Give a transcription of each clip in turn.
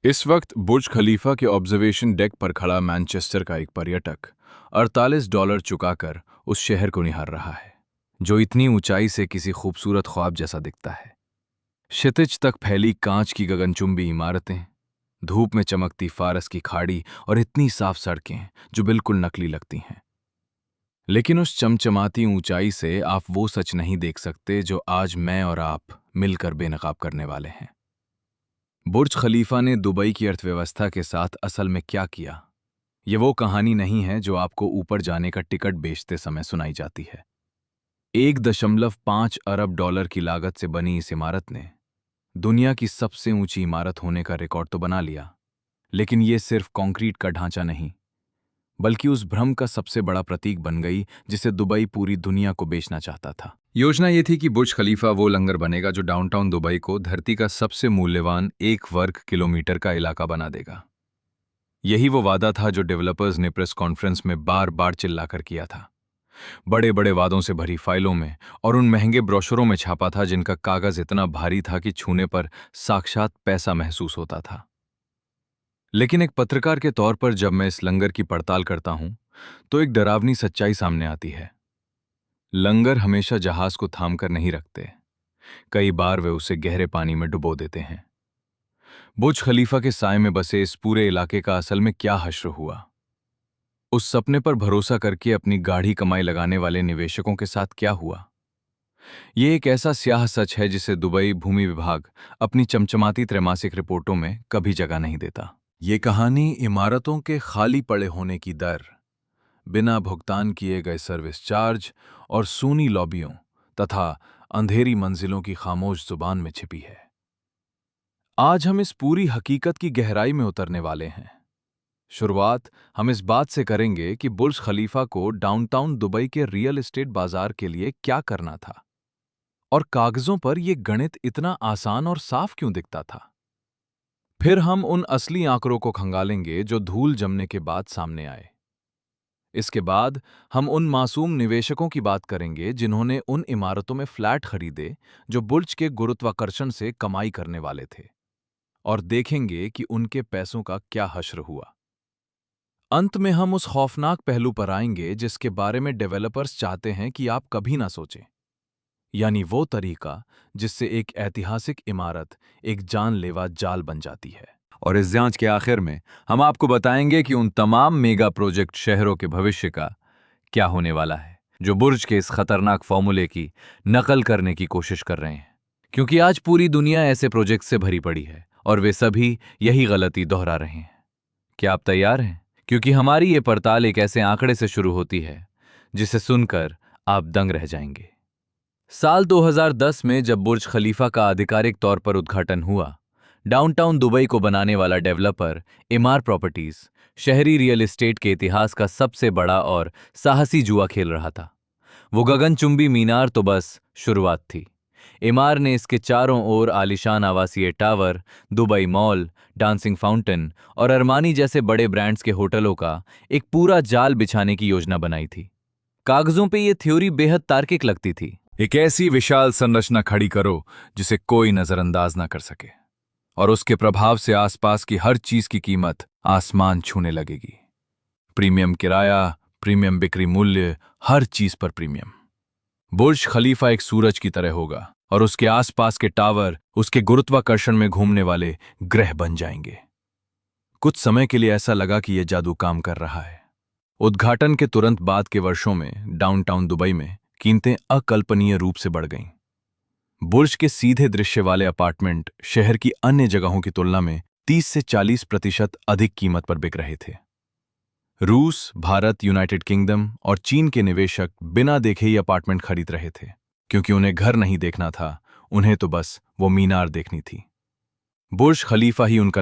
इस वक्त बुर्ज खलीफा के ऑब्जर्वेशन डेक पर खड़ा मैनचेस्टर का एक पर्यटक $48 चुकाकर उस शहर को निहार रहा है जो इतनी ऊंचाई से किसी खूबसूरत ख्वाब जैसा दिखता है। क्षितिज तक फैली कांच की गगनचुंबी इमारतें, धूप में चमकती फारस की खाड़ी और इतनी साफ सड़कें जो बिल्कुल नकली लगती हैं। लेकिन उस चमचमाती ऊंचाई से आप वो सच नहीं देख सकते जो आज मैं और आप मिलकर बेनकाब करने वाले हैं। बुर्ज खलीफा ने दुबई की अर्थव्यवस्था के साथ असल में क्या किया, ये वो कहानी नहीं है जो आपको ऊपर जाने का टिकट बेचते समय सुनाई जाती है। 1.5 अरब डॉलर की लागत से बनी इस इमारत ने दुनिया की सबसे ऊंची इमारत होने का रिकॉर्ड तो बना लिया, लेकिन ये सिर्फ कंक्रीट का ढांचा नहीं, बल्कि उस भ्रम का सबसे बड़ा प्रतीक बन गई जिसे दुबई पूरी दुनिया को बेचना चाहता था। योजना ये थी कि बुर्ज खलीफा वो लंगर बनेगा जो डाउनटाउन दुबई को धरती का सबसे मूल्यवान 1 वर्ग किलोमीटर का इलाका बना देगा। यही वो वादा था जो डेवलपर्स ने प्रेस कॉन्फ्रेंस में बार बार चिल्लाकर किया था, बड़े बड़े वादों से भरी फाइलों में और उन महंगे ब्रोशरों में छापा था जिनका कागज इतना भारी था कि छूने पर साक्षात पैसा महसूस होता था। लेकिन एक पत्रकार के तौर पर जब मैं इस लंगर की पड़ताल करता हूं तो एक डरावनी सच्चाई सामने आती है। लंगर हमेशा जहाज को थाम कर नहीं रखते, कई बार वे उसे गहरे पानी में डुबो देते हैं। बुर्ज खलीफा के साए में बसे इस पूरे इलाके का असल में क्या हश्र हुआ, उस सपने पर भरोसा करके अपनी गाढ़ी कमाई लगाने वाले निवेशकों के साथ क्या हुआ, ये एक ऐसा स्याह सच है जिसे दुबई भूमि विभाग अपनी चमचमाती त्रैमासिक रिपोर्टों में कभी जगह नहीं देता। ये कहानी इमारतों के खाली पड़े होने की दर, बिना भुगतान किए गए सर्विस चार्ज और सूनी लॉबियों तथा अंधेरी मंजिलों की खामोश जुबान में छिपी है। आज हम इस पूरी हकीकत की गहराई में उतरने वाले हैं। शुरुआत हम इस बात से करेंगे कि बुर्ज खलीफा को डाउनटाउन दुबई के रियल एस्टेट बाजार के लिए क्या करना था और कागजों पर यह गणित इतना आसान और साफ क्यों दिखता था। फिर हम उन असली आंकड़ों को खंगालेंगे जो धूल जमने के बाद सामने आए। इसके बाद हम उन मासूम निवेशकों की बात करेंगे जिन्होंने उन इमारतों में फ्लैट खरीदे जो बुर्ज के गुरुत्वाकर्षण से कमाई करने वाले थे, और देखेंगे कि उनके पैसों का क्या हश्र हुआ। अंत में हम उस खौफनाक पहलू पर आएंगे जिसके बारे में डेवलपर्स चाहते हैं कि आप कभी ना सोचें, यानी वो तरीका जिससे एक ऐतिहासिक इमारत एक जानलेवा जाल बन जाती है। और इस जांच के आखिर में हम आपको बताएंगे कि उन तमाम मेगा प्रोजेक्ट शहरों के भविष्य का क्या होने वाला है जो बुर्ज के इस खतरनाक फॉर्मूले की नकल करने की कोशिश कर रहे हैं। क्योंकि आज पूरी दुनिया ऐसे प्रोजेक्ट से भरी पड़ी है और वे सभी यही गलती दोहरा रहे हैं। क्या आप तैयार हैं? क्योंकि हमारी ये पड़ताल एक ऐसे आंकड़े से शुरू होती है जिसे सुनकर आप दंग रह जाएंगे। साल 2010 में जब बुर्ज खलीफा का आधिकारिक तौर पर उद्घाटन हुआ, डाउनटाउन दुबई को बनाने वाला डेवलपर इमार प्रॉपर्टीज शहरी रियल एस्टेट के इतिहास का सबसे बड़ा और साहसी जुआ खेल रहा था। वो गगनचुंबी मीनार तो बस शुरुआत थी। इमार ने इसके चारों ओर आलीशान आवासीय tower, Dubai mall, dancing fountain और अरमानी जैसे बड़े ब्रांड्स के होटलों का एक पूरा जाल बिछाने की योजना बनाई थी। कागजों पे ये थ्योरी बेहद तार्किक लगती थी। एक ऐसी विशाल संरचना खड़ी करो जिसे कोई नजरअंदाज ना कर सके, और उसके प्रभाव से आसपास की हर चीज की कीमत आसमान छूने लगेगी। प्रीमियम किराया, प्रीमियम बिक्री मूल्य, हर चीज पर प्रीमियम। बुर्ज खलीफा एक सूरज की तरह होगा और उसके आसपास के टावर उसके गुरुत्वाकर्षण में घूमने वाले ग्रह बन जाएंगे। कुछ समय के लिए ऐसा लगा कि यह जादू काम कर रहा है। उद्घाटन के तुरंत बाद के वर्षों में डाउनटाउन दुबई में कीमतें अकल्पनीय रूप से बढ़ गईं। बुर्ज के सीधे दृश्य वाले अपार्टमेंट शहर की अन्य जगहों की तुलना में 30 से 40% अधिक कीमत पर बिक रहे थे। रूस, भारत, यूनाइटेड किंगडम और चीन के निवेशक बिना देखे ही अपार्टमेंट खरीद रहे थे, क्योंकि उन्हें घर नहीं देखना था, उन्हें तो बस वो मीनार देखनी थी। बुर्ज खलीफा ही उनका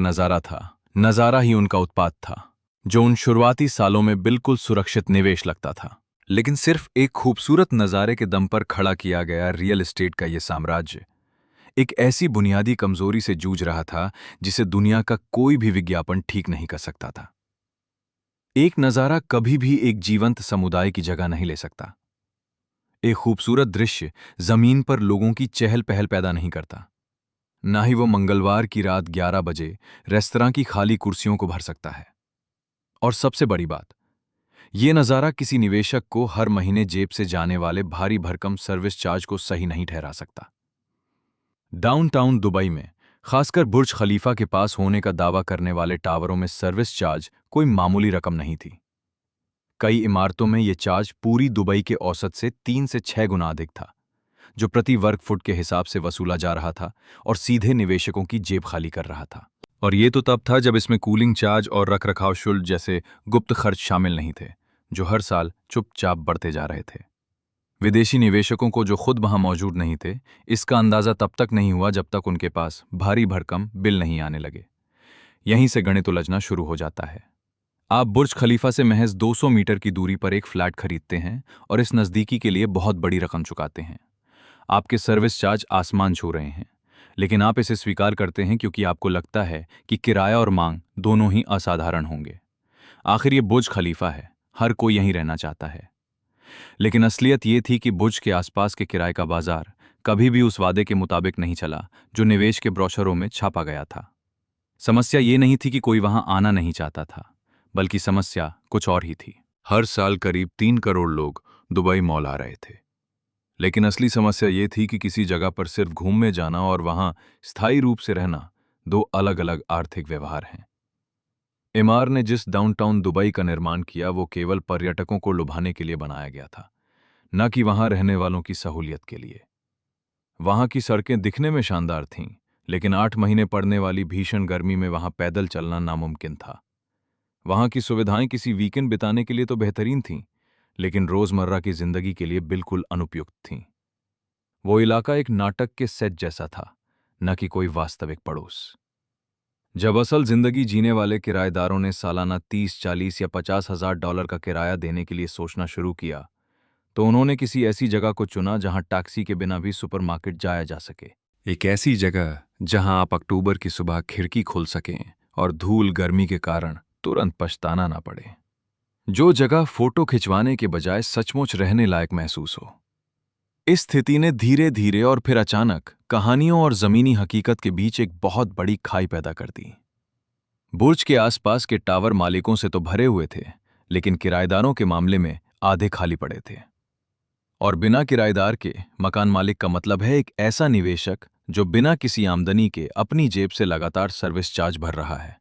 नजारा ही उनका उत्पाद था, जो उन शुरुआती सालों में बिल्कुल सुरक्षित निवेश लगता था। लेकिन सिर्फ एक खूबसूरत नज़ारे के दम पर खड़ा किया गया रियल एस्टेट का यह साम्राज्य एक ऐसी बुनियादी कमजोरी से जूझ रहा था जिसे दुनिया का कोई भी विज्ञापन ठीक नहीं कर सकता था। एक नज़ारा कभी भी एक जीवंत समुदाय की जगह नहीं ले सकता। एक खूबसूरत दृश्य जमीन पर लोगों की चहल पहल पैदा नहीं करता। ना ही वो मंगलवार की रात 11 बजे रेस्तरां की खाली कुर्सियों को भर सकता है। और सबसे बड़ी बात, ये नज़ारा किसी निवेशक को हर महीने जेब से जाने वाले भारी भरकम सर्विस चार्ज को सही नहीं ठहरा सकता। डाउनटाउन दुबई में, खासकर बुर्ज खलीफा के पास होने का दावा करने वाले टावरों में सर्विस चार्ज कोई मामूली रकम नहीं थी। कई इमारतों में ये चार्ज पूरी दुबई के औसत से 3 से 6 गुना अधिक था, जो प्रति वर्ग फुट के हिसाब से वसूला जा रहा था और सीधे निवेशकों की जेब खाली कर रहा था। और ये तो तब था जब इसमें कूलिंग चार्ज और रखरखाव शुल्क जैसे गुप्त खर्च शामिल नहीं थे, जो हर साल चुपचाप बढ़ते जा रहे थे। विदेशी निवेशकों को, जो खुद वहां मौजूद नहीं थे, इसका अंदाजा तब तक नहीं हुआ जब तक उनके पास भारी भरकम बिल नहीं आने लगे। यहीं से गणित उलझना शुरू हो जाता है। आप बुर्ज खलीफा से महज 200 मीटर की दूरी पर एक फ्लैट खरीदते हैं और इस नज़दीकी के लिए बहुत बड़ी रकम चुकाते हैं। आपके सर्विस चार्ज आसमान छू रहे हैं, लेकिन आप इसे स्वीकार करते हैं क्योंकि आपको लगता है कि किराया और मांग दोनों ही असाधारण होंगे। आखिर ये बुर्ज खलीफा है, हर कोई यहीं रहना चाहता है। लेकिन असलियत ये थी कि बुर्ज के आसपास के किराए का बाजार कभी भी उस वादे के मुताबिक नहीं चला जो निवेश के ब्रोशरों में छापा गया था। समस्या ये नहीं थी कि कोई वहां आना नहीं चाहता था, बल्कि समस्या कुछ और ही थी। हर साल करीब 3 करोड़ लोग दुबई मॉल आ रहे थे, लेकिन असली समस्या ये थी कि किसी जगह पर सिर्फ घूमने जाना और वहां स्थायी रूप से रहना दो अलग अलग आर्थिक व्यवहार हैं। इमार ने जिस डाउनटाउन दुबई का निर्माण किया वो केवल पर्यटकों को लुभाने के लिए बनाया गया था, न कि वहां रहने वालों की सहूलियत के लिए। वहां की सड़कें दिखने में शानदार थीं, लेकिन 8 महीने पड़ने वाली भीषण गर्मी में वहां पैदल चलना नामुमकिन था। वहां की सुविधाएं किसी वीकेंड बिताने के लिए तो बेहतरीन थीं, लेकिन रोजमर्रा की जिंदगी के लिए बिल्कुल अनुपयुक्त थीं। वो इलाका एक नाटक के सेट जैसा था, न कि कोई वास्तविक पड़ोस। जब असल जिंदगी जीने वाले किराएदारों ने सालाना 30, 40 या 50 हज़ार डॉलर का किराया देने के लिए सोचना शुरू किया, तो उन्होंने किसी ऐसी जगह को चुना जहां टैक्सी के बिना भी सुपरमार्केट जाया जा सके। एक ऐसी जगह जहां आप अक्टूबर की सुबह खिड़की खोल सकें और धूल गर्मी के कारण तुरंत पछताना ना पड़े। जो जगह फोटो खिंचवाने के बजाय सचमुच रहने लायक महसूस हो। इस स्थिति ने धीरे धीरे और फिर अचानक कहानियों और जमीनी हकीकत के बीच एक बहुत बड़ी खाई पैदा कर दी। बुर्ज के आसपास के टावर मालिकों से तो भरे हुए थे, लेकिन किराएदारों के मामले में आधे खाली पड़े थे। और बिना किराएदार के मकान मालिक का मतलब है एक ऐसा निवेशक जो बिना किसी आमदनी के अपनी जेब से लगातार सर्विस चार्ज भर रहा है।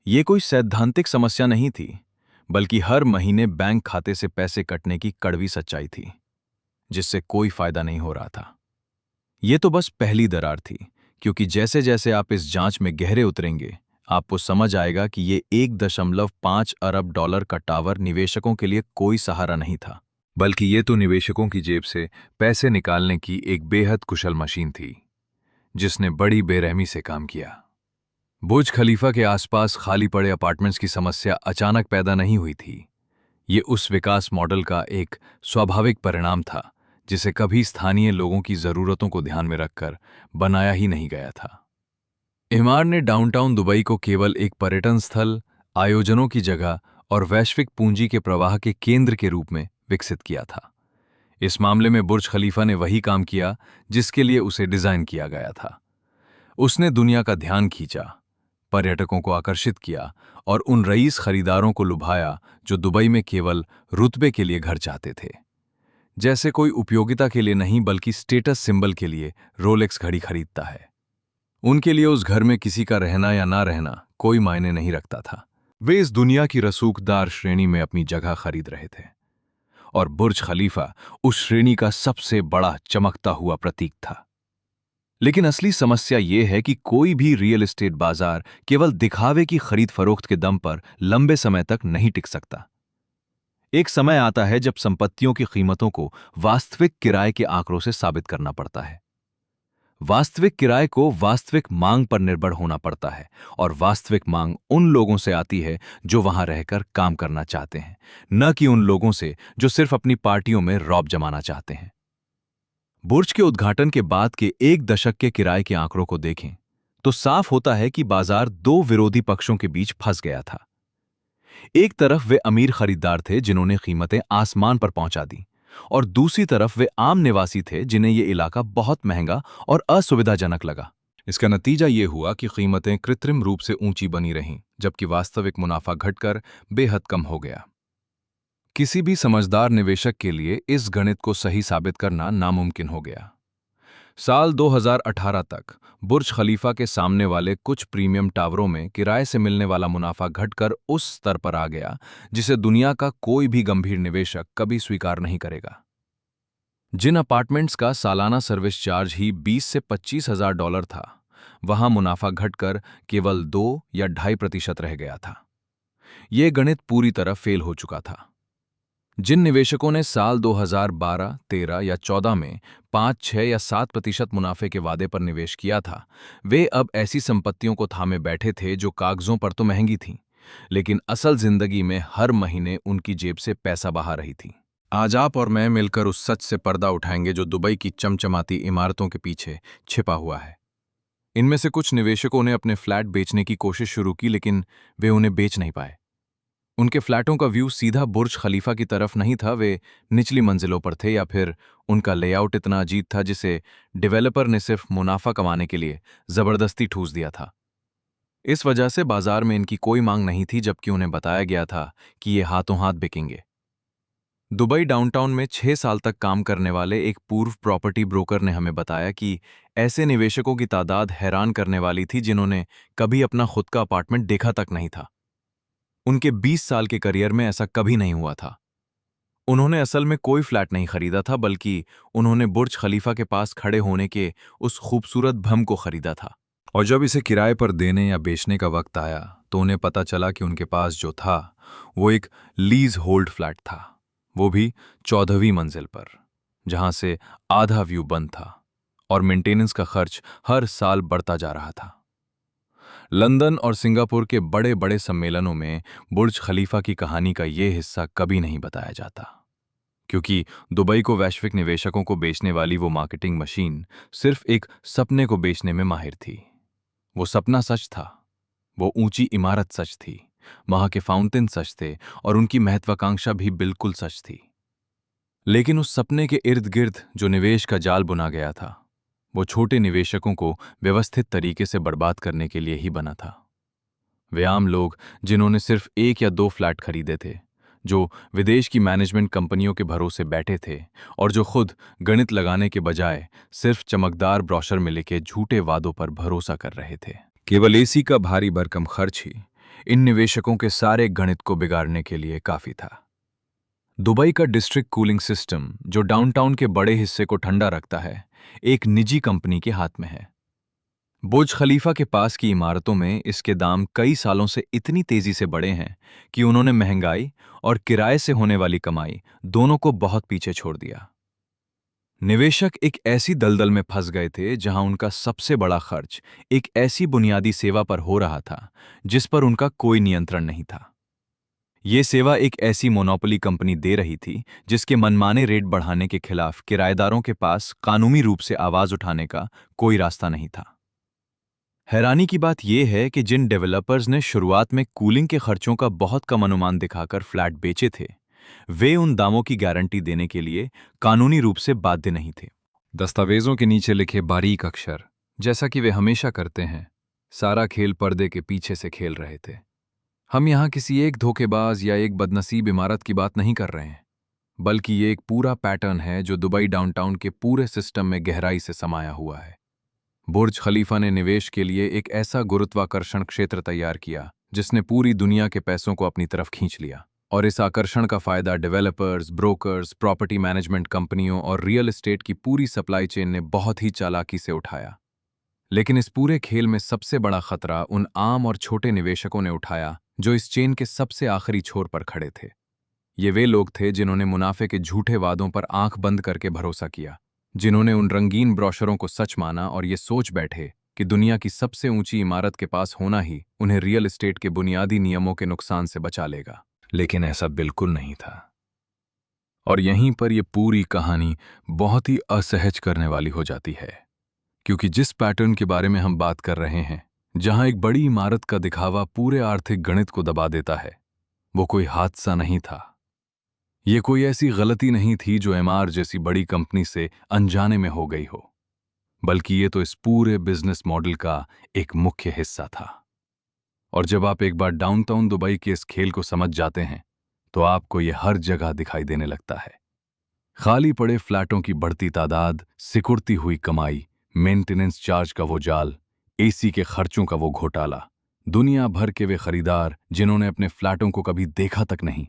ये कोई सैद्धांतिक समस्या नहीं थी, बल्कि हर महीने बैंक खाते से पैसे कटने की कड़वी सच्चाई थी, जिससे कोई फायदा नहीं हो रहा था। ये तो बस पहली दरार थी, क्योंकि जैसे जैसे आप इस जांच में गहरे उतरेंगे, आपको समझ आएगा कि ये 1.5 अरब डॉलर का टावर निवेशकों के लिए कोई सहारा नहीं था, बल्कि ये तो निवेशकों की जेब से पैसे निकालने की एक बेहद कुशल मशीन थी, जिसने बड़ी बेरहमी से काम किया। बुर्ज खलीफा के आसपास खाली पड़े अपार्टमेंट्स की समस्या अचानक पैदा नहीं हुई थी। ये उस विकास मॉडल का एक स्वाभाविक परिणाम था, जिसे कभी स्थानीय लोगों की जरूरतों को ध्यान में रखकर बनाया ही नहीं गया था। इमार ने डाउनटाउन दुबई को केवल एक पर्यटन स्थल, आयोजनों की जगह और वैश्विक पूंजी के प्रवाह के केंद्र के रूप में विकसित किया था। इस मामले में बुर्ज खलीफा ने वही काम किया जिसके लिए उसे डिजाइन किया गया था। उसने दुनिया का ध्यान खींचा, पर्यटकों को आकर्षित किया और उन रईस खरीदारों को लुभाया जो दुबई में केवल रुतबे के लिए घर चाहते थे। जैसे कोई उपयोगिता के लिए नहीं, बल्कि स्टेटस सिंबल के लिए रोलेक्स घड़ी खरीदता है। उनके लिए उस घर में किसी का रहना या ना रहना कोई मायने नहीं रखता था। वे इस दुनिया की रसूखदार श्रेणी में अपनी जगह खरीद रहे थे, और बुर्ज खलीफा उस श्रेणी का सबसे बड़ा चमकता हुआ प्रतीक था। लेकिन असली समस्या यह है कि कोई भी रियल एस्टेट बाजार केवल दिखावे की खरीद फरोख्त के दम पर लंबे समय तक नहीं टिक सकता। एक समय आता है जब संपत्तियों की कीमतों को वास्तविक किराए के आंकड़ों से साबित करना पड़ता है। वास्तविक किराए को वास्तविक मांग पर निर्भर होना पड़ता है, और वास्तविक मांग उन लोगों से आती है जो वहां रहकर काम करना चाहते हैं, न कि उन लोगों से जो सिर्फ अपनी पार्टियों में रौब जमाना चाहते हैं। बुर्ज के उद्घाटन के बाद के 1 दशक के किराए के आंकड़ों को देखें तो साफ होता है कि बाजार दो विरोधी पक्षों के बीच फंस गया था। एक तरफ वे अमीर खरीदार थे जिन्होंने कीमतें आसमान पर पहुंचा दी, और दूसरी तरफ वे आम निवासी थे जिन्हें यह इलाका बहुत महंगा और असुविधाजनक लगा। इसका नतीजा ये हुआ कि कीमतें कृत्रिम रूप से ऊंची बनी रहीं, जबकि वास्तविक मुनाफा घटकर बेहद कम हो गया। किसी भी समझदार निवेशक के लिए इस गणित को सही साबित करना नामुमकिन हो गया। साल 2018 तक बुर्ज खलीफा के सामने वाले कुछ प्रीमियम टावरों में किराए से मिलने वाला मुनाफा घटकर उस स्तर पर आ गया जिसे दुनिया का कोई भी गंभीर निवेशक कभी स्वीकार नहीं करेगा। जिन अपार्टमेंट्स का सालाना सर्विस चार्ज ही 20 से 25 हजार डॉलर था, वहां मुनाफा घटकर केवल 2 या 2.5% रह गया था। यह गणित पूरी तरह फेल हो चुका था। जिन निवेशकों ने साल 2012, 13 या 14 में 5, 6 या 7% मुनाफे के वादे पर निवेश किया था, वे अब ऐसी संपत्तियों को थामे बैठे थे जो कागजों पर तो महंगी थीं, लेकिन असल जिंदगी में हर महीने उनकी जेब से पैसा बहा रही थी। आज आप और मैं मिलकर उस सच से पर्दा उठाएंगे जो दुबई की चमचमाती इमारतों के पीछे छिपा हुआ है। इनमें से कुछ निवेशकों ने अपने फ्लैट बेचने की कोशिश शुरू की, लेकिन वे उन्हें बेच नहीं पाए। उनके फ्लैटों का व्यू सीधा बुर्ज खलीफा की तरफ नहीं था, वे निचली मंजिलों पर थे, या फिर उनका लेआउट इतना अजीब था जिसे डेवलपर ने सिर्फ मुनाफा कमाने के लिए जबरदस्ती ठूस दिया था। इस वजह से बाजार में इनकी कोई मांग नहीं थी, जबकि उन्हें बताया गया था कि ये हाथों हाथ बिकेंगे। दुबई डाउनटाउन में 6 साल तक काम करने वाले एक पूर्व प्रॉपर्टी ब्रोकर ने हमें बताया कि ऐसे निवेशकों की तादाद हैरान करने वाली थी जिन्होंने कभी अपना खुद का अपार्टमेंट देखा तक नहीं था। उनके 20 साल के करियर में ऐसा कभी नहीं हुआ था। उन्होंने असल में कोई फ्लैट नहीं खरीदा था, बल्कि उन्होंने बुर्ज खलीफा के पास खड़े होने के उस खूबसूरत भ्रम को खरीदा था। और जब इसे किराए पर देने या बेचने का वक्त आया, तो उन्हें पता चला कि उनके पास जो था वो एक लीज होल्ड फ्लैट था, वो भी 14वीं मंजिल पर, जहां से आधा व्यू बंद था और मेंटेनेंस का खर्च हर साल बढ़ता जा रहा था। लंदन और सिंगापुर के बड़े बड़े सम्मेलनों में बुर्ज खलीफा की कहानी का ये हिस्सा कभी नहीं बताया जाता, क्योंकि दुबई को वैश्विक निवेशकों को बेचने वाली वो मार्केटिंग मशीन सिर्फ एक सपने को बेचने में माहिर थी। वो सपना सच था, वो ऊंची इमारत सच थी, वहां के फाउंटेन सच थे और उनकी महत्वाकांक्षा भी बिल्कुल सच थी। लेकिन उस सपने के इर्द गिर्द जो निवेश का जाल बुना गया था, वो छोटे निवेशकों को व्यवस्थित तरीके से बर्बाद करने के लिए ही बना था। वे आम लोग जिन्होंने सिर्फ 1 या 2 फ्लैट खरीदे थे, जो विदेश की मैनेजमेंट कंपनियों के भरोसे बैठे थे और जो खुद गणित लगाने के बजाय सिर्फ चमकदार ब्रोशर में लिखे झूठे वादों पर भरोसा कर रहे थे। केवल एसी का भारी भरकम खर्च ही इन निवेशकों के सारे गणित को बिगाड़ने के लिए काफी था। दुबई का डिस्ट्रिक्ट कूलिंग सिस्टम, जो डाउनटाउन के बड़े हिस्से को ठंडा रखता है, एक निजी कंपनी के हाथ में है। बुर्ज खलीफा के पास की इमारतों में इसके दाम कई सालों से इतनी तेजी से बढ़े हैं कि उन्होंने महंगाई और किराए से होने वाली कमाई दोनों को बहुत पीछे छोड़ दिया। निवेशक एक ऐसी दलदल में फंस गए थे जहां उनका सबसे बड़ा खर्च एक ऐसी बुनियादी सेवा पर हो रहा था जिस पर उनका कोई नियंत्रण नहीं था। ये सेवा एक ऐसी मोनोपोली कंपनी दे रही थी जिसके मनमाने रेट बढ़ाने के खिलाफ किराएदारों के पास कानूनी रूप से आवाज उठाने का कोई रास्ता नहीं था। हैरानी की बात यह है कि जिन डेवलपर्स ने शुरुआत में कूलिंग के खर्चों का बहुत कम अनुमान दिखाकर फ्लैट बेचे थे, वे उन दामों की गारंटी देने के लिए कानूनी रूप से बाध्य नहीं थे। दस्तावेजों के नीचे लिखे बारीक अक्षर, जैसा कि वे हमेशा करते हैं, सारा खेल पर्दे के पीछे से खेल रहे थे। हम यहाँ किसी एक धोखेबाज या एक बदनसीब इमारत की बात नहीं कर रहे हैं, बल्कि ये एक पूरा पैटर्न है जो दुबई डाउनटाउन के पूरे सिस्टम में गहराई से समाया हुआ है। बुर्ज खलीफा ने निवेश के लिए एक ऐसा गुरुत्वाकर्षण क्षेत्र तैयार किया जिसने पूरी दुनिया के पैसों को अपनी तरफ खींच लिया, और इस आकर्षण का फायदा डेवलपर्स, ब्रोकर्स, प्रॉपर्टी मैनेजमेंट कंपनियों और रियल एस्टेट की पूरी सप्लाई चेन ने बहुत ही चालाकी से उठाया। लेकिन इस पूरे खेल में सबसे बड़ा खतरा उन आम और छोटे निवेशकों ने उठाया जो इस चेन के सबसे आखिरी छोर पर खड़े थे। ये वे लोग थे जिन्होंने मुनाफे के झूठे वादों पर आंख बंद करके भरोसा किया, जिन्होंने उन रंगीन ब्रोशरों को सच माना और ये सोच बैठे कि दुनिया की सबसे ऊंची इमारत के पास होना ही उन्हें रियल एस्टेट के बुनियादी नियमों के नुकसान से बचा लेगा। लेकिन ऐसा बिल्कुल नहीं था। और यहीं पर यह पूरी कहानी बहुत ही असहज करने वाली हो जाती है, क्योंकि जिस पैटर्न के बारे में हम बात कर रहे हैं, जहां एक बड़ी इमारत का दिखावा पूरे आर्थिक गणित को दबा देता है, वो कोई हादसा नहीं था। ये कोई ऐसी गलती नहीं थी जो एमआर जैसी बड़ी कंपनी से अनजाने में हो गई हो। बल्कि ये तो इस पूरे बिजनेस मॉडल का एक मुख्य हिस्सा था। और जब आप एक बार डाउनटाउन दुबई के इस खेल को समझ जाते हैं तो आपको ये हर जगह दिखाई देने लगता है। खाली पड़े फ्लैटों की बढ़ती तादाद, सिकुड़ती हुई कमाई, मेंटेनेंस चार्ज का वो जाल, एसी के खर्चों का वो घोटाला, दुनिया भर के वे खरीदार जिन्होंने अपने फ्लैटों को कभी देखा तक नहीं,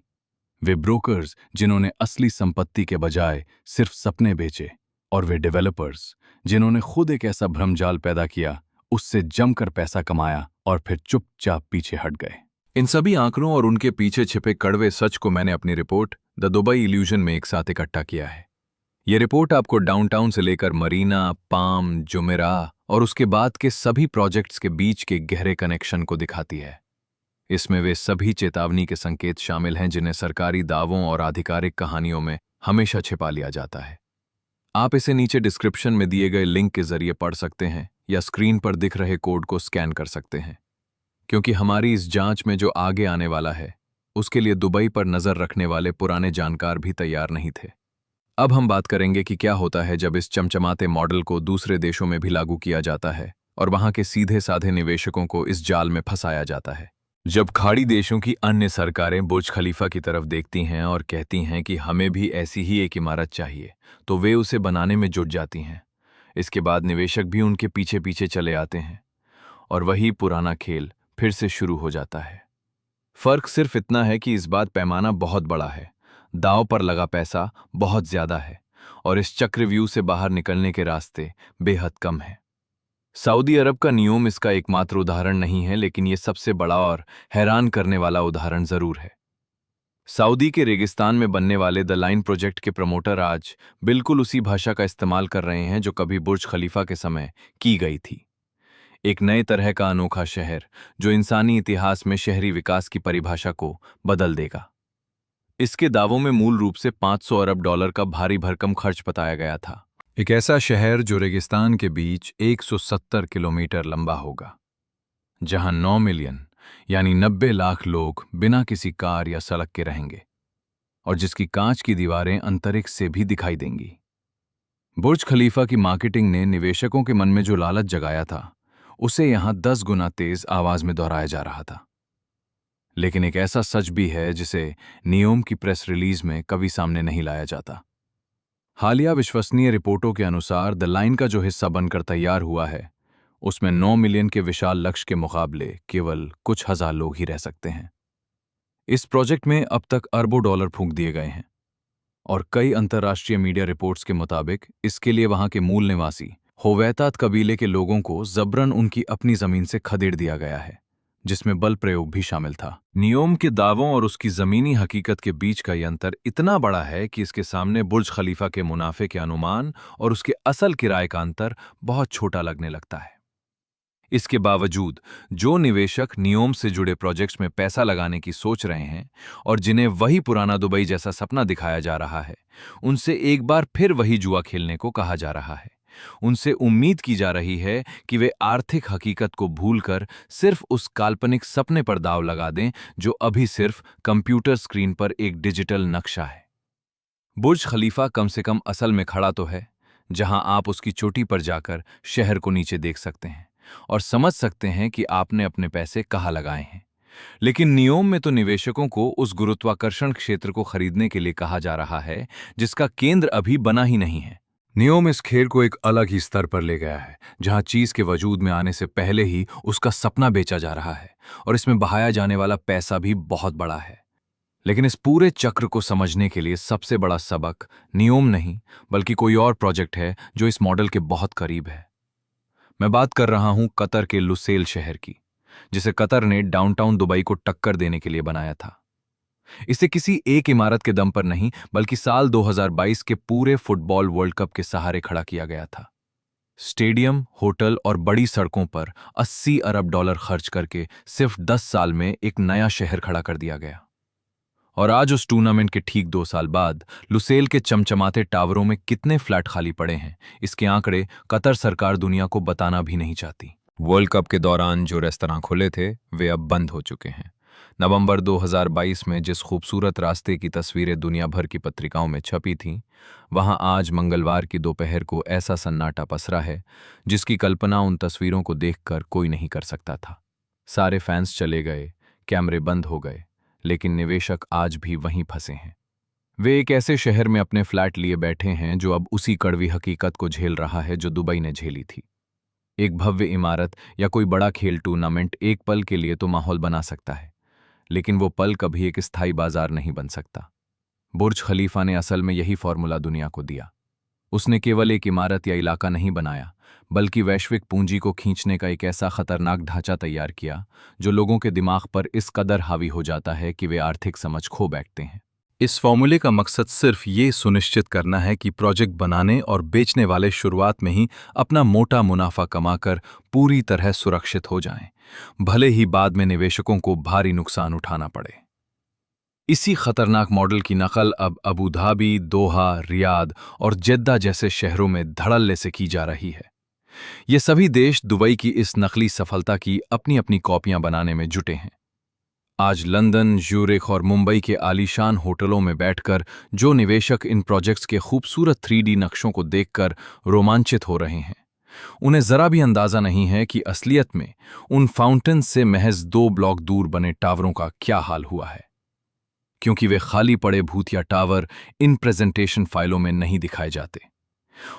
वे ब्रोकर्स जिन्होंने असली संपत्ति के बजाय सिर्फ सपने बेचे, और वे डेवलपर्स जिन्होंने खुद एक ऐसा भ्रमजाल पैदा किया, उससे जमकर पैसा कमाया और फिर चुपचाप पीछे हट गए। इन सभी आंकड़ों और उनके पीछे छिपे कड़वे सच को मैंने अपनी रिपोर्ट द दुबई इल्यूजन में एक साथ इकट्ठा किया है। ये रिपोर्ट आपको डाउनटाउन से लेकर मरीना, पाम, जुमेराह और उसके बाद के सभी प्रोजेक्ट्स के बीच के गहरे कनेक्शन को दिखाती है। इसमें वे सभी चेतावनी के संकेत शामिल हैं जिन्हें सरकारी दावों और आधिकारिक कहानियों में हमेशा छिपा लिया जाता है। आप इसे नीचे डिस्क्रिप्शन में दिए गए लिंक के जरिए पढ़ सकते हैं या स्क्रीन पर दिख रहे कोड को स्कैन कर सकते हैं, क्योंकि हमारी इस जांच में जो आगे आने वाला है उसके लिए दुबई पर नजर रखने वाले पुराने जानकार भी तैयार नहीं थे। अब हम बात करेंगे कि क्या होता है जब इस चमचमाते मॉडल को दूसरे देशों में भी लागू किया जाता है और वहां के सीधे साधे निवेशकों को इस जाल में फंसाया जाता है। जब खाड़ी देशों की अन्य सरकारें बुर्ज खलीफा की तरफ देखती हैं और कहती हैं कि हमें भी ऐसी ही एक इमारत चाहिए, तो वे उसे बनाने में जुट जाती हैं। इसके बाद निवेशक भी उनके पीछे पीछे चले आते हैं और वही पुराना खेल फिर से शुरू हो जाता है। फर्क सिर्फ इतना है कि इस बार पैमाना बहुत बड़ा है, दांव पर लगा पैसा बहुत ज्यादा है और इस चक्रव्यूह से बाहर निकलने के रास्ते बेहद कम हैं। सऊदी अरब का नियम इसका एकमात्र उदाहरण नहीं है, लेकिन यह सबसे बड़ा और हैरान करने वाला उदाहरण जरूर है। सऊदी के रेगिस्तान में बनने वाले द लाइन प्रोजेक्ट के प्रमोटर आज बिल्कुल उसी भाषा का इस्तेमाल कर रहे हैं जो कभी बुर्ज खलीफा के समय की गई थी। एक नए तरह का अनोखा शहर जो इंसानी इतिहास में शहरी विकास की परिभाषा को बदल देगा। इसके दावों में मूल रूप से 500 अरब डॉलर का भारी भरकम खर्च बताया गया था। एक ऐसा शहर जो रेगिस्तान के बीच 170 किलोमीटर लंबा होगा, जहां 9 मिलियन यानी 90 लाख लोग बिना किसी कार या सड़क के रहेंगे और जिसकी कांच की दीवारें अंतरिक्ष से भी दिखाई देंगी। बुर्ज खलीफा की मार्केटिंग ने निवेशकों के मन में जो लालच जगाया था उसे यहां 10 गुना तेज आवाज में दोहराया जा रहा था। लेकिन एक ऐसा सच भी है जिसे नियोम की प्रेस रिलीज में कभी सामने नहीं लाया जाता। हालिया विश्वसनीय रिपोर्टों के अनुसार द लाइन का जो हिस्सा बनकर तैयार हुआ है उसमें 9 मिलियन के विशाल लक्ष्य के मुकाबले केवल कुछ हजार लोग ही रह सकते हैं। इस प्रोजेक्ट में अब तक अरबों डॉलर फूंक दिए गए हैं और कई अंतर्राष्ट्रीय मीडिया रिपोर्ट्स के मुताबिक इसके लिए वहां के मूल निवासी होवैतात कबीले के लोगों को जबरन उनकी अपनी जमीन से खदेड़ दिया गया है, जिसमें बल प्रयोग भी शामिल था। नियोम के दावों और उसकी जमीनी हकीकत के बीच का यह अंतर इतना बड़ा है कि इसके सामने बुर्ज खलीफा के मुनाफे के अनुमान और उसके असल किराए का अंतर बहुत छोटा लगने लगता है। इसके बावजूद जो निवेशक नियोम से जुड़े प्रोजेक्ट्स में पैसा लगाने की सोच रहे हैं और जिन्हें वही पुराना दुबई जैसा सपना दिखाया जा रहा है, उनसे एक बार फिर वही जुआ खेलने को कहा जा रहा है। उनसे उम्मीद की जा रही है कि वे आर्थिक हकीकत को भूलकर सिर्फ उस काल्पनिक सपने पर दांव लगा दें जो अभी सिर्फ कंप्यूटर स्क्रीन पर एक डिजिटल नक्शा है। बुर्ज खलीफा कम से कम असल में खड़ा तो है, जहां आप उसकी चोटी पर जाकर शहर को नीचे देख सकते हैं और समझ सकते हैं कि आपने अपने पैसे कहाँ लगाए हैं। लेकिन नियोम में तो निवेशकों को उस गुरुत्वाकर्षण क्षेत्र को खरीदने के लिए कहा जा रहा है जिसका केंद्र अभी बना ही नहीं है। नियोम इस खेल को एक अलग ही स्तर पर ले गया है, जहां चीज के वजूद में आने से पहले ही उसका सपना बेचा जा रहा है और इसमें बहाया जाने वाला पैसा भी बहुत बड़ा है। लेकिन इस पूरे चक्र को समझने के लिए सबसे बड़ा सबक नियोम नहीं बल्कि कोई और प्रोजेक्ट है जो इस मॉडल के बहुत करीब है। मैं बात कर रहा हूं कतर के लुसेल शहर की, जिसे कतर ने डाउनटाउन दुबई को टक्कर देने के लिए बनाया था। इसे किसी एक इमारत के दम पर नहीं बल्कि साल 2022 के पूरे फुटबॉल वर्ल्ड कप के सहारे खड़ा किया गया था। स्टेडियम, होटल और बड़ी सड़कों पर 80 अरब डॉलर खर्च करके सिर्फ 10 साल में एक नया शहर खड़ा कर दिया गया। और आज उस टूर्नामेंट के ठीक 2 साल बाद लुसेल के चमचमाते टावरों में कितने फ्लैट खाली पड़े हैं, इसके आंकड़े कतर सरकार दुनिया को बताना भी नहीं चाहती। वर्ल्ड कप के दौरान जो रेस्तरां खुले थे वे अब बंद हो चुके हैं। नवंबर 2022 में जिस खूबसूरत रास्ते की तस्वीरें दुनिया भर की पत्रिकाओं में छपी थीं, वहां आज मंगलवार की दोपहर को ऐसा सन्नाटा पसरा है जिसकी कल्पना उन तस्वीरों को देखकर कोई नहीं कर सकता था। सारे फैंस चले गए, कैमरे बंद हो गए, लेकिन निवेशक आज भी वहीं फंसे हैं। वे एक ऐसे शहर में अपने फ्लैट लिए बैठे हैं जो अब उसी कड़वी हकीकत को झेल रहा है जो दुबई ने झेली थी। एक भव्य इमारत या कोई बड़ा खेल टूर्नामेंट एक पल के लिए तो माहौल बना सकता है, लेकिन वो पल कभी एक स्थायी बाजार नहीं बन सकता। बुर्ज खलीफा ने असल में यही फॉर्मूला दुनिया को दिया। उसने केवल एक इमारत या इलाका नहीं बनाया, बल्कि वैश्विक पूंजी को खींचने का एक ऐसा खतरनाक ढांचा तैयार किया जो लोगों के दिमाग पर इस कदर हावी हो जाता है कि वे आर्थिक समझ खो बैठते हैं। इस फॉर्मूले का मकसद सिर्फ ये सुनिश्चित करना है कि प्रोजेक्ट बनाने और बेचने वाले शुरुआत में ही अपना मोटा मुनाफा कमाकर पूरी तरह सुरक्षित हो जाएं, भले ही बाद में निवेशकों को भारी नुकसान उठाना पड़े। इसी खतरनाक मॉडल की नकल अब अबू धाबी, दोहा, रियाद और जेद्दा जैसे शहरों में धड़ल्ले से की जा रही है। ये सभी देश दुबई की इस नकली सफलता की अपनी अपनी कॉपियां बनाने में जुटे हैं। आज लंदन, ज्यूरिख और मुंबई के आलीशान होटलों में बैठकर जो निवेशक इन प्रोजेक्ट्स के खूबसूरत 3D नक्शों को देखकर रोमांचित हो रहे हैं, उन्हें जरा भी अंदाजा नहीं है कि असलियत में उन फाउंटेन से महज 2 ब्लॉक दूर बने टावरों का क्या हाल हुआ है। क्योंकि वे खाली पड़े भूतिया टावर इन प्रेजेंटेशन फाइलों में नहीं दिखाए जाते,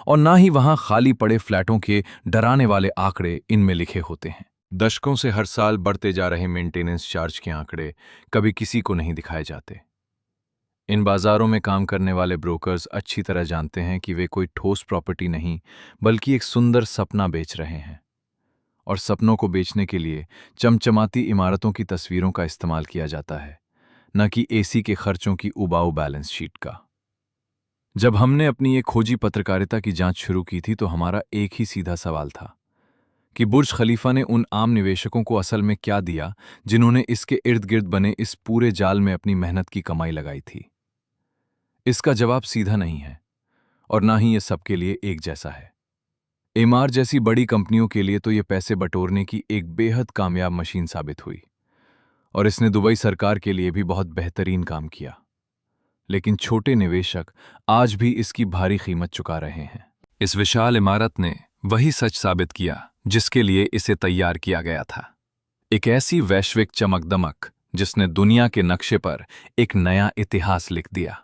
और ना ही वहां खाली पड़े फ्लैटों के डराने वाले आंकड़े इनमें लिखे होते हैं। दशकों से हर साल बढ़ते जा रहे मेंटेनेंस चार्ज के आंकड़े कभी किसी को नहीं दिखाए जाते। इन बाजारों में काम करने वाले ब्रोकर्स अच्छी तरह जानते हैं कि वे कोई ठोस प्रॉपर्टी नहीं, बल्कि एक सुंदर सपना बेच रहे हैं। और सपनों को बेचने के लिए चमचमाती इमारतों की तस्वीरों का इस्तेमाल किया जाता है, न कि एसी के खर्चों की उबाऊ बैलेंस शीट का। जब हमने अपनी ये खोजी पत्रकारिता की जांच शुरू की थी तो हमारा एक ही सीधा सवाल था कि बुर्ज खलीफा ने उन आम निवेशकों को असल में क्या दिया जिन्होंने इसके इर्द गिर्द बने इस पूरे जाल में अपनी मेहनत की कमाई लगाई थी। इसका जवाब सीधा नहीं है, और ना ही ये सबके लिए एक जैसा है। एमार जैसी बड़ी कंपनियों के लिए तो ये पैसे बटोरने की एक बेहद कामयाब मशीन साबित हुई, और इसने दुबई सरकार के लिए भी बहुत बेहतरीन काम किया। लेकिन छोटे निवेशक आज भी इसकी भारी कीमत चुका रहे हैं। इस विशाल इमारत ने वही सच साबित किया जिसके लिए इसे तैयार किया गया था। एक ऐसी वैश्विक चमक-दमक जिसने दुनिया के नक्शे पर एक नया इतिहास लिख दिया।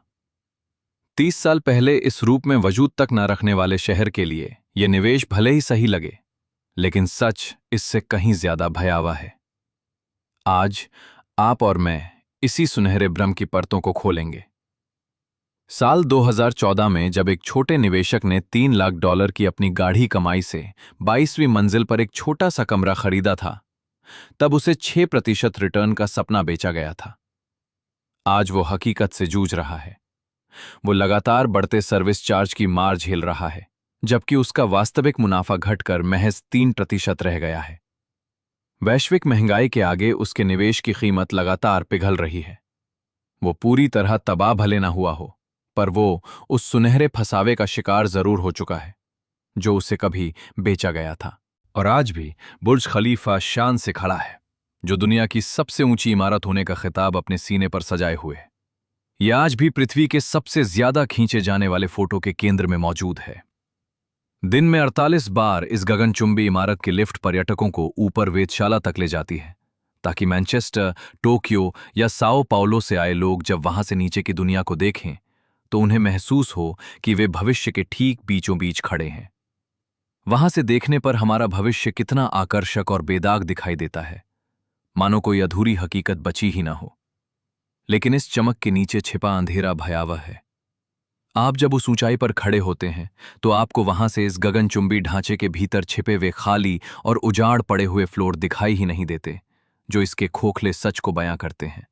30 साल पहले इस रूप में वजूद तक न रखने वाले शहर के लिए यह निवेश भले ही सही लगे, लेकिन सच इससे कहीं ज्यादा भयावह है। आज आप और मैं इसी सुनहरे भ्रम की परतों को खोलेंगे। साल 2014 में जब एक छोटे निवेशक ने $3 लाख की अपनी गाढ़ी कमाई से 22वीं मंजिल पर एक छोटा सा कमरा खरीदा था, तब उसे 6% रिटर्न का सपना बेचा गया था। आज वो हकीकत से जूझ रहा है। वो लगातार बढ़ते सर्विस चार्ज की मार झेल रहा है, जबकि उसका वास्तविक मुनाफा घटकर महज 3% रह गया है। वैश्विक महंगाई के आगे उसके निवेश की कीमत लगातार पिघल रही है। वो पूरी तरह तबाह भले ना हुआ हो, पर वो उस सुनहरे फसावे का शिकार जरूर हो चुका है जो उसे कभी बेचा गया था। और आज भी बुर्ज खलीफा शान से खड़ा है, जो दुनिया की सबसे ऊंची इमारत होने का खिताब अपने सीने पर सजाए हुए है। यह आज भी पृथ्वी के सबसे ज्यादा खींचे जाने वाले फोटो के केंद्र में मौजूद है। दिन में 48 बार इस गगनचुंबी इमारत के लिफ्ट पर्यटकों को ऊपर वेधशाला तक ले जाती है, ताकि मैनचेस्टर, टोक्यो या साओ पाउलो से आए लोग जब वहां से नीचे की दुनिया को देखें तो उन्हें महसूस हो कि वे भविष्य के ठीक बीचों बीच खड़े हैं। वहां से देखने पर हमारा भविष्य कितना आकर्षक और बेदाग दिखाई देता है, मानो कोई अधूरी हकीकत बची ही ना हो। लेकिन इस चमक के नीचे छिपा अंधेरा भयावह है। आप जब उस ऊंचाई पर खड़े होते हैं तो आपको वहां से इस गगनचुंबी ढांचे के भीतर छिपे हुए खाली और उजाड़ पड़े हुए फ्लोर दिखाई ही नहीं देते, जो इसके खोखले सच को बयां करते हैं।